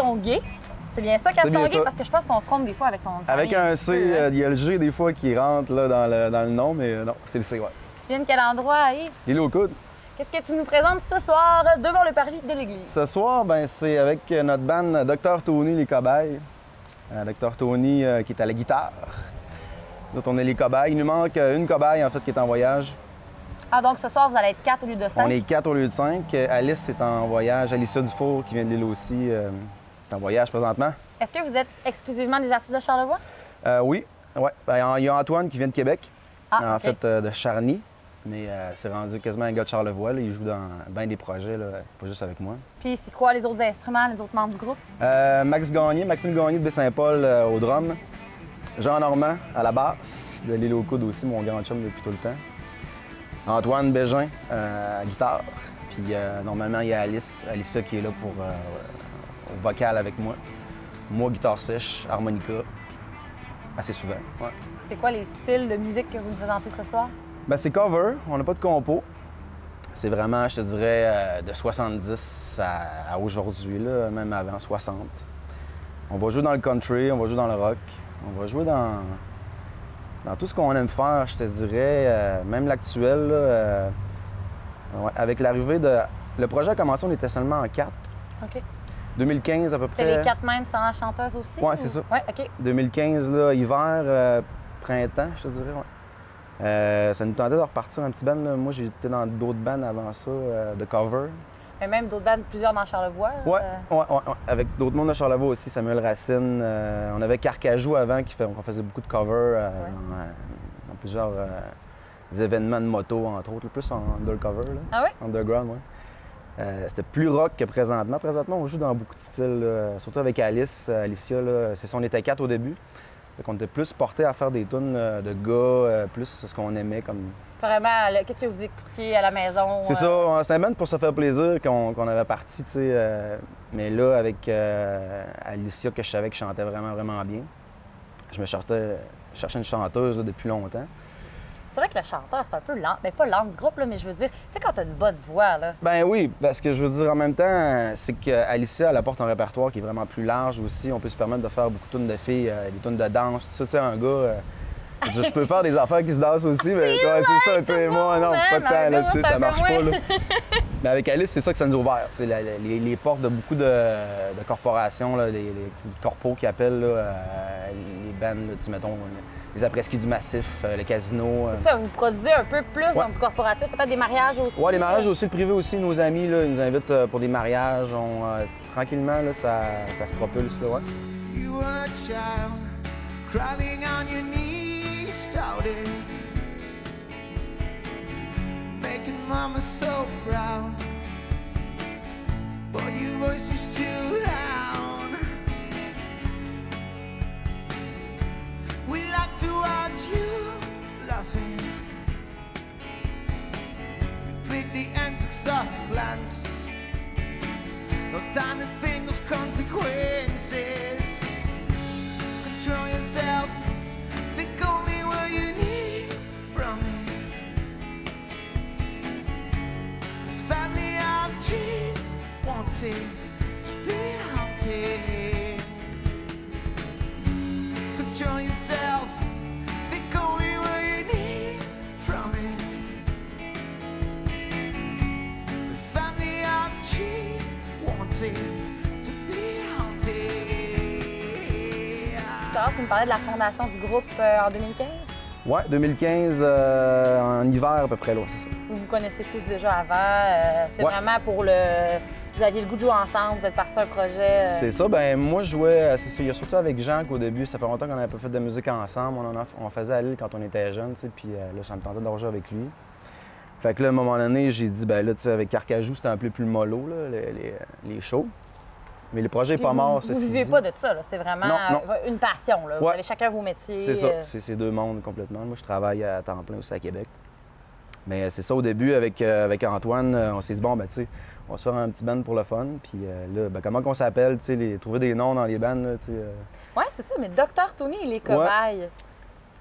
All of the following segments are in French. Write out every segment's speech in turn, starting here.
Castonguay. C'est bien ça, Castonguay? Parce que je pense qu'on se trompe des fois avec ton nom. Avec un C, il y a le G des fois qui rentre là, dans le nom, mais non, c'est le C, ouais. Tu viens de quel endroit, Yves? L'île aux coudes. Qu'est-ce que tu nous présentes ce soir devant le parvis de l'église? Ce soir, ben, c'est avec notre band Dr Tony Les Cobayes. Dr Tony qui est à la guitare. Nous, on est les cobayes. Il nous manque une cobaye, en fait, qui est en voyage. Ah, donc ce soir, vous allez être 4 au lieu de 5? On est 4 au lieu de 5. Alice est en voyage. Alicia Dufour, qui vient de l'île aussi, est en voyage présentement. Est-ce que vous êtes exclusivement des artistes de Charlevoix? Oui. Ouais. Ben, il y a Antoine qui vient de Québec, en OK. fait, de Charny. Mais c'est rendu quasiment un gars de Charlevoix. Là. Il joue dans bien des projets, là, pas juste avec moi. Puis c'est quoi les autres instruments, les autres membres du groupe? Maxime Gagné de Baie-Saint-Paul au drum. Jean Normand à la basse, de l'île aux coudes aussi, mon grand chum depuis tout le temps. Antoine Bégin à guitare. Puis normalement, il y a Alicia qui est là pour au vocal avec moi. Moi, guitare sèche, harmonica, assez souvent. Ouais. C'est quoi les styles de musique que vous nous présentez ce soir? Ben, c'est cover, on n'a pas de compo. C'est vraiment, je te dirais, de 70 à aujourd'hui, là, même avant 60. On va jouer dans le country, on va jouer dans le rock, on va jouer dans tout ce qu'on aime faire, je te dirais, même l'actuel. Ouais, avec l'arrivée de... Le projet a commencé, on était seulement en 4. OK. 2015 à peu près. C'était les 4 mêmes sans la chanteuse aussi? Ouais, c'est ça. Oui, OK. 2015, là, hiver, printemps, je te dirais, ouais. Ça nous tentait de repartir un petit band. Là. Moi, j'étais dans d'autres bands avant ça, de cover. Mais même d'autres bandes, plusieurs dans Charlevoix. Ouais, avec d'autres mondes de Charlevoix aussi, Samuel Racine. On avait Carcajou avant, on faisait beaucoup de cover dans plusieurs événements de moto, entre autres, plus en undercover. Là. Ah oui? Underground, oui. C'était plus rock que présentement. Présentement, on joue dans beaucoup de styles, là. Surtout avec Alicia. C'est ça, on était 4 au début. On était plus portés à faire des tunes de gars, plus ce qu'on aimait comme. Vraiment, qu'est-ce que vous écoutiez à la maison? C'est ça, c'était un band pour se faire plaisir qu'on avait parti, tu sais. Mais là, avec Alicia, que je savais qu'elle chantait vraiment, vraiment bien, je cherchais une chanteuse là, depuis longtemps. C'est vrai que le chanteur, c'est un peu lent. Mais pas l'âme du groupe, là, mais je veux dire, tu sais, quand t'as une bonne voix, là. Ben oui, parce que je veux dire en même temps, c'est qu'Alicia, elle apporte un répertoire qui est vraiment plus large aussi. On peut se permettre de faire beaucoup de tunes de filles, des tunes de danse, tout ça. Tu sais, un gars, je peux faire des affaires qui se dansent aussi, mais ouais, c'est ça, tu sais, moi, non, pas de temps, là, tu sais, ça marche pas, là. Mais avec Alice, c'est ça que ça nous a ouvert, tu sais, les portes de beaucoup de corporations, là, les corpos qui appellent, là, les bands, là, tu sais, mettons, les après-ski du Massif, le casino. C'est ça, vous produisez un peu plus dans du corporatif, peut-être des mariages aussi? Oui, les mariages aussi, le privé aussi. Nos amis, là, ils nous invitent pour des mariages. Tranquillement, là, ça se propulse, là, ouais. You were a child, crawling on your knees, started making mama so proud, but your voice is too loud. We like to watch you laughing, pick the antics of plans, no time to think of consequences. Control yourself, think only what you need from it. Family of trees, wanting to be haunted. Control yourself, think only what you need from it. Family of trees, wanting to be haunted. Tu me parlais de la fondation du groupe en 2015? Ouais, 2015, en hiver à peu près, là, c'est ça. Vous vous connaissez tous déjà avant. C'est vraiment pour le... Vous aviez le goût de jouer ensemble, vous êtes parti un projet... C'est ça, ben moi je jouais, c'est ça, il y a surtout avec Jean qu'au début, ça fait longtemps qu'on n'avait pas fait de musique ensemble. On faisait à l'île quand on était jeunes, tu sais, puis là, ça me tentait de rejouer avec lui. Fait que là, à un moment donné, j'ai dit, ben là, tu sais, avec Carcajou, c'était un peu plus mollo, là, les shows. Mais le projet n'est pas mort, ça. Vous ne vivez pas de ça, là. C'est vraiment Non. une passion. Là. Vous avez chacun vos métiers. C'est ça, c'est deux mondes complètement. Moi, je travaille à temps plein aussi à Québec. Mais c'est ça, au début, avec Antoine, on s'est dit, bon, ben tu sais, on va se faire un petit band pour le fun. Puis là, ben, comment qu'on s'appelle, tu sais, trouver des noms dans les bands, là, tu sais. Ouais, c'est ça, mais Dr Tony et les Cobayes.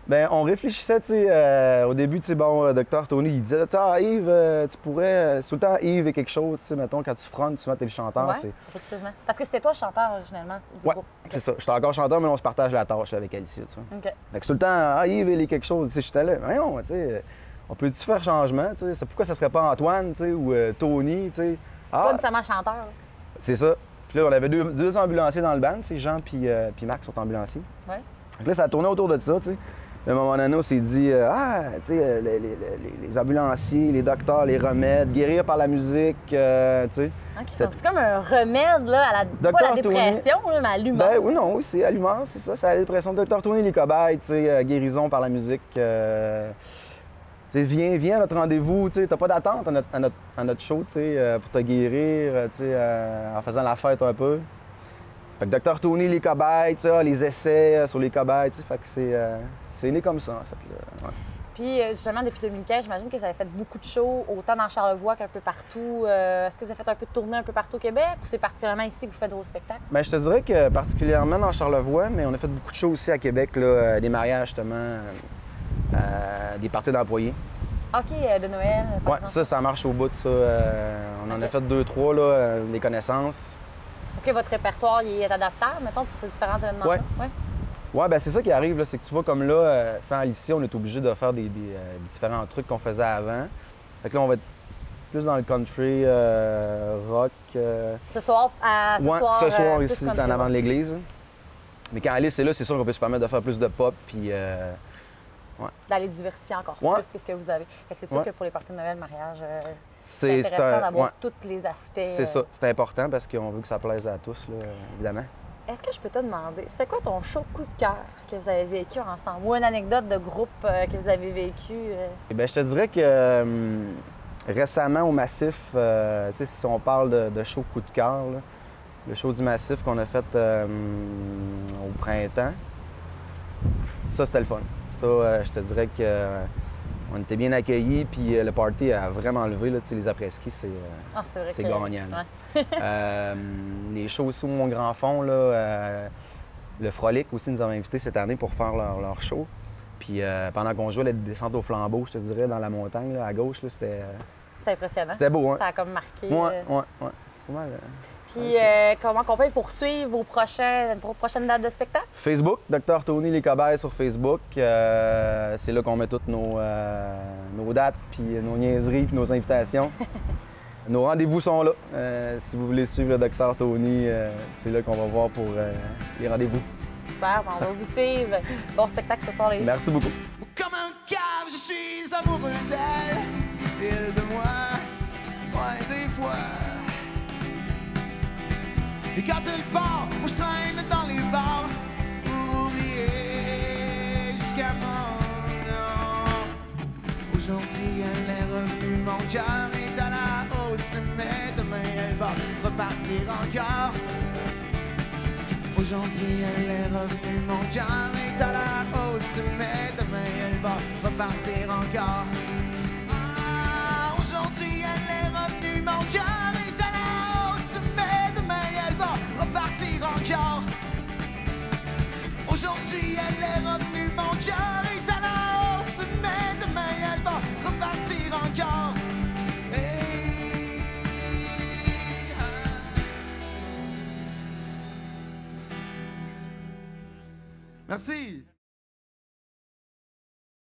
Ben, on réfléchissait, tu sais, au début, tu sais, bon, Dr. Tony, il disait, ah, Yves, tu pourrais, tout le temps, Yves et quelque chose, tu sais, mettons, quand tu frontes, souvent, t'es le chanteur. Ouais, c'est... effectivement. Parce que c'était toi le chanteur originellement du Ouais, groupe. c'est ça. J'étais encore chanteur, mais on se partage la tâche là, avec Alicia, tu vois. OK. Fait que c'est tout le temps, ah, Yves, il est quelque chose, tu sais, j'étais là, voyons, tu sais, on peut-tu faire changement, tu sais, pourquoi ça serait pas Antoine, tu sais, ou Tony, tu sais. Pas Ah, nécessairement chanteur. Là. c'est ça. Puis là, on avait deux ambulanciers dans le band, tu sais, Jean puis Max sont ambulanciers. Ouais. Fait que là, ça a tourné autour de ça, tu sais. À un moment donné, on s'est dit, tu sais, les ambulanciers, les docteurs, les remèdes, guérir par la musique, tu sais. OK. Cette- Donc, c'est comme un remède là, à la, pas Dr. la dépression, là, mais à l'humour. Ben oui, non, oui, c'est à l'humeur, c'est ça, c'est à la dépression. Dr. Tony, les cobayes, tu sais, guérison par la musique. Tu sais, viens à notre rendez-vous, tu sais, t'as pas d'attente à notre show, tu sais, pour te guérir, tu sais, en faisant la fête un peu. Fait que Dr. Tony, les cobayes, tu sais, les essais sur les cobayes, tu sais, fait que c'est né comme ça, en fait, là. Ouais. Puis, justement, depuis 2015, j'imagine que vous avez fait beaucoup de shows, autant dans Charlevoix qu'un peu partout. Est-ce que vous avez fait un peu de tournée un peu partout au Québec ou c'est particulièrement ici que vous faites vos spectacles? Bien, je te dirais que particulièrement dans Charlevoix, mais on a fait beaucoup de shows aussi à Québec, là, des mariages, justement, des parties d'employés. OK, de Noël, par Ouais, exemple. ça marche au bout de ça. On en a Ok. fait 2-3, là, des connaissances. Est-ce que votre répertoire il est adaptable, mettons, pour ces différents événements-là? Ouais. Ouais, ben c'est ça qui arrive, là, c'est que tu vois, comme là, sans Alicia, on est obligé de faire des différents trucs qu'on faisait avant. Fait que là, on va être plus dans le country, rock. Ce soir, Ouais, ce soir plus ici, comme en ça. avant de l'église. Mais quand Alice est là, c'est sûr qu'on peut se permettre de faire plus de pop, puis D'aller diversifier encore Ouais. plus que ce que vous avez. Fait que c'est sûr Ouais. que pour les parties de Noël, mariage, c'est c'est intéressant d'avoir ouais, tous les aspects. c'est ça. C'est important parce qu'on veut que ça plaise à tous, là, évidemment. Est-ce que je peux te demander, c'est quoi ton show coup de cœur que vous avez vécu ensemble? Ou une anecdote de groupe que vous avez vécu? Eh bien, je te dirais que récemment au Massif, tu sais, si on parle de show coup de cœur, là, le show du Massif qu'on a fait au printemps, ça, c'était le fun. Ça, je te dirais que on était bien accueillis, puis le party a vraiment levé, là, tu sais, les après-ski, c'est C'est vrai c'est que... gagnant, là. Ouais. Les shows aussi au Mont Grand Fond, là, le Frolic aussi nous avait invités cette année pour faire leur show. Puis pendant qu'on jouait la descente au flambeau, je te dirais, dans la montagne, là, à gauche, là, C'est impressionnant. c'était beau, hein? Ça a comme marqué. Ouais. Pas mal, Puis comment qu'on peut poursuivre vos prochaines dates de spectacle? Facebook, Dr. Tony Les Cobayes sur Facebook. C'est là qu'on met toutes nos dates, puis nos niaiseries, puis nos invitations. Nos rendez-vous sont là. Si vous voulez suivre le Dr. Tony, c'est là qu'on va voir pour les rendez-vous. Super, on va vous suivre. Bon spectacle ce soir, les Merci beaucoup. Comme un cave, je suis amoureux d'elle, elle de moi, ouais, des fois. Et quand elle part, moi je traîne dans les bars pour oublier jusqu'à mon nom. Aujourd'hui, elle est revenue, mon cœur est à la hausse, mais demain elle va repartir encore. Aujourd'hui, elle est revenue, mon cœur est à la hausse, mais demain elle va repartir encore. Ah, aujourd'hui, elle est revenue, mon cœur est à la hausse, mais demain elle va repartir encore. Aujourd'hui, elle est revenue, mon cœur est à la hausse, mais demain elle va repartir encore. Hey, Merci.